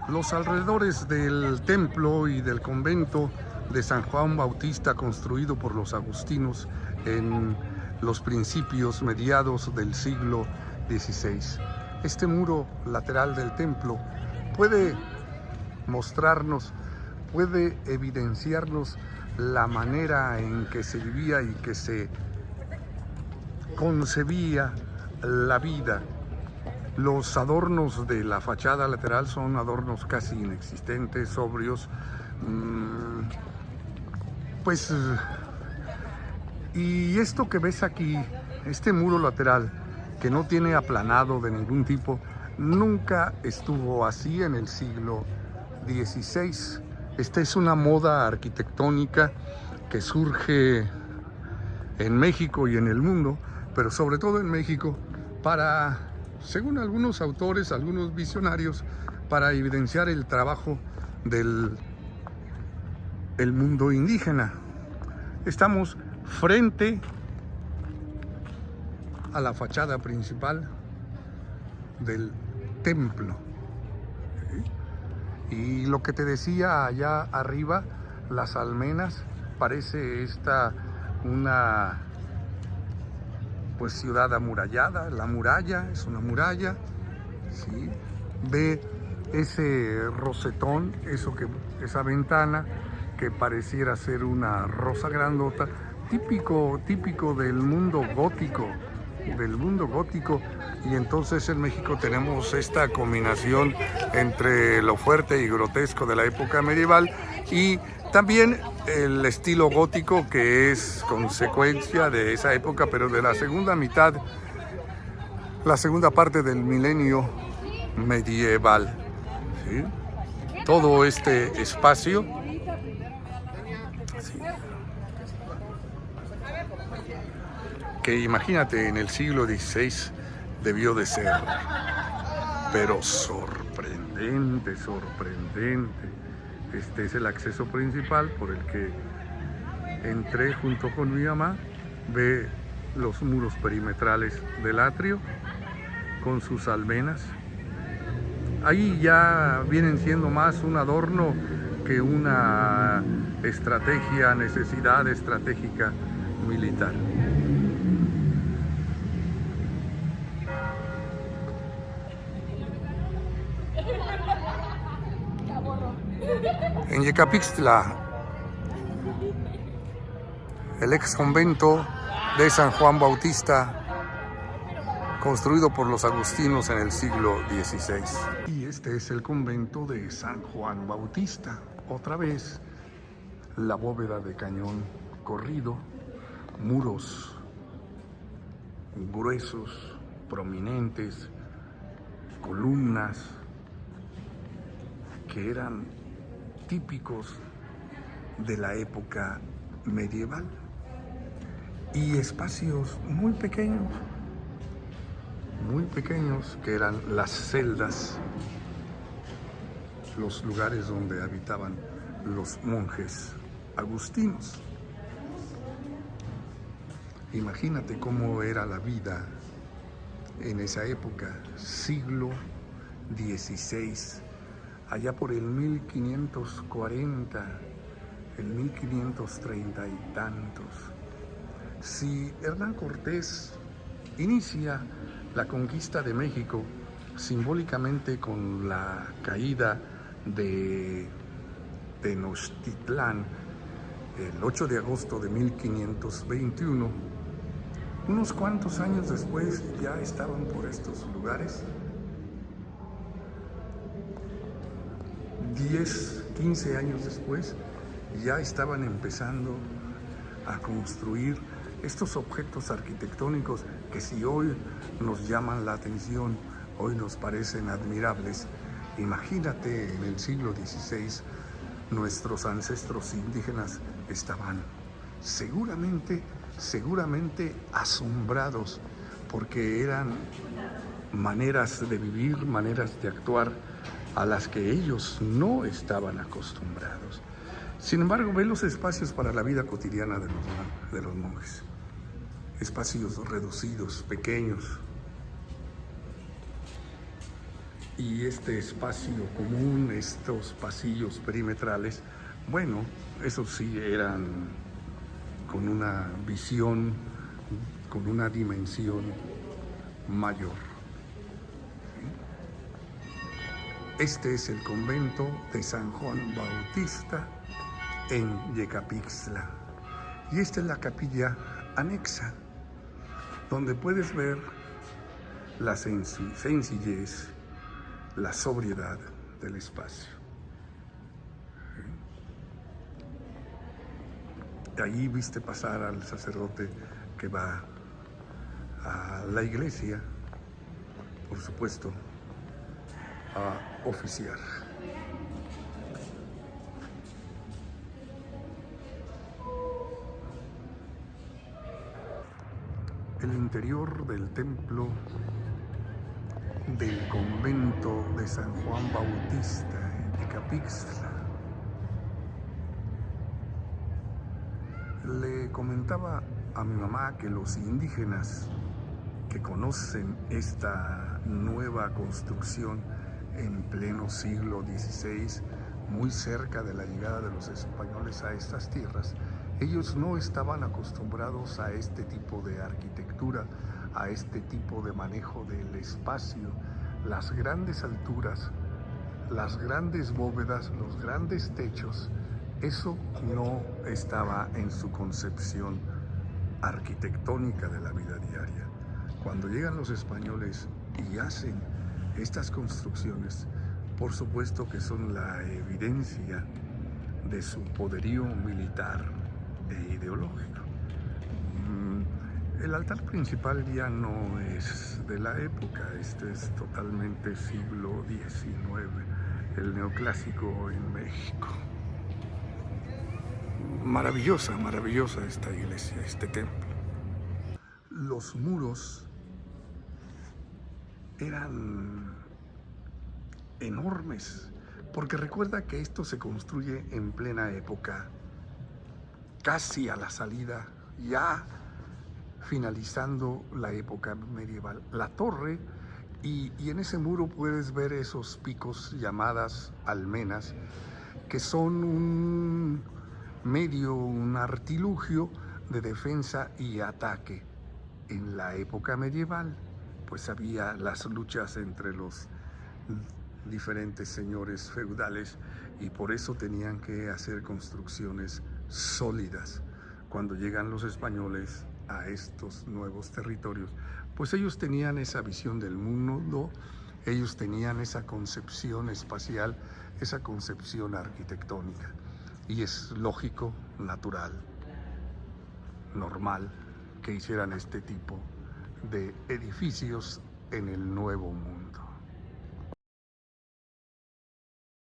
Los alrededores del templo y del convento de San Juan Bautista, construido por los agustinos en los principios mediados del siglo XVI. Este muro lateral del templo puede mostrarnos, puede evidenciarnos la manera en que se vivía y que se concebía la vida. Los adornos de la fachada lateral son adornos casi inexistentes, sobrios, y esto que ves aquí, este muro lateral que no tiene aplanado de ningún tipo, nunca estuvo así en el siglo XVI. Esta es una moda arquitectónica que surge en México y en el mundo, pero sobre todo en México, para, según algunos autores, algunos visionarios, para evidenciar el trabajo del mundo indígena. Estamos frente a la fachada principal del templo. Y lo que te decía allá arriba, las almenas, parece esta una ciudad amurallada. La muralla es una muralla, ¿sí? Ve ese rosetón, esa ventana que pareciera ser una rosa grandota, típico del mundo gótico, y entonces en México tenemos esta combinación entre lo fuerte y grotesco de la época medieval y también el estilo gótico, que es consecuencia de esa época, pero de la segunda parte del milenio medieval, ¿sí? Todo este espacio, ¿sí?, que imagínate en el siglo XVI debió de ser, pero sorprendente. Este es el acceso principal por el que entré junto con mi mamá. Ve los muros perimetrales del atrio con sus almenas. Ahí ya vienen siendo más un adorno que una necesidad estratégica militar. En Yecapixtla, el ex convento de San Juan Bautista, construido por los agustinos en el siglo XVI. Y este es el convento de San Juan Bautista. Otra vez, la bóveda de cañón corrido, muros gruesos, prominentes, columnas que eran típicos de la época medieval, y espacios muy pequeños que eran las celdas, los lugares donde habitaban los monjes agustinos. Imagínate cómo era la vida en esa época, siglo XVI, allá por el 1540, el 1530 y tantos. Si Hernán Cortés inicia la conquista de México simbólicamente con la caída de Tenochtitlán el 8 de agosto de 1521, unos cuantos años después ya estaban por estos lugares. 10, 15 años después ya estaban empezando a construir estos objetos arquitectónicos que, si hoy nos llaman la atención, hoy nos parecen admirables, imagínate en el siglo XVI, nuestros ancestros indígenas estaban seguramente asombrados, porque eran maneras de vivir, maneras de actuar a las que ellos no estaban acostumbrados. Sin embargo, ve los espacios para la vida cotidiana de los monjes. Espacios reducidos, pequeños. Y este espacio común, estos pasillos perimetrales, bueno, esos sí eran con una visión, con una dimensión mayor. Este es el convento de San Juan Bautista en Yecapixtla. Y esta es la capilla anexa, donde puedes ver la sencillez, la sobriedad del espacio. Ahí viste pasar al sacerdote que va a la iglesia, por supuesto, a oficiar. El interior del templo del convento de San Juan Bautista en Yecapixtla. Le comentaba a mi mamá que los indígenas que conocen esta nueva construcción en pleno siglo XVI, muy cerca de la llegada de los españoles a estas tierras, ellos no estaban acostumbrados a este tipo de arquitectura, a este tipo de manejo del espacio, las grandes alturas, las grandes bóvedas, los grandes techos. Eso no estaba en su concepción arquitectónica de la vida diaria. Cuando llegan los españoles y hacen estas construcciones, por supuesto que son la evidencia de su poderío militar e ideológico. El altar principal ya no es de la época, este es totalmente siglo XIX, el neoclásico en México. Maravillosa, maravillosa esta iglesia, este templo. Los muros eran enormes, porque recuerda que esto se construye en plena época, casi a la salida, ya finalizando la época medieval. La torre, y en ese muro puedes ver esos picos llamadas almenas, que son un medio, un artilugio de defensa y ataque. En la época medieval, pues había las luchas entre los diferentes señores feudales y por eso tenían que hacer construcciones sólidas. Cuando llegan los españoles a estos nuevos territorios, pues ellos tenían esa visión del mundo, ellos tenían esa concepción espacial, esa concepción arquitectónica. Y es lógico, natural, normal que hicieran este tipo de edificios en el Nuevo Mundo.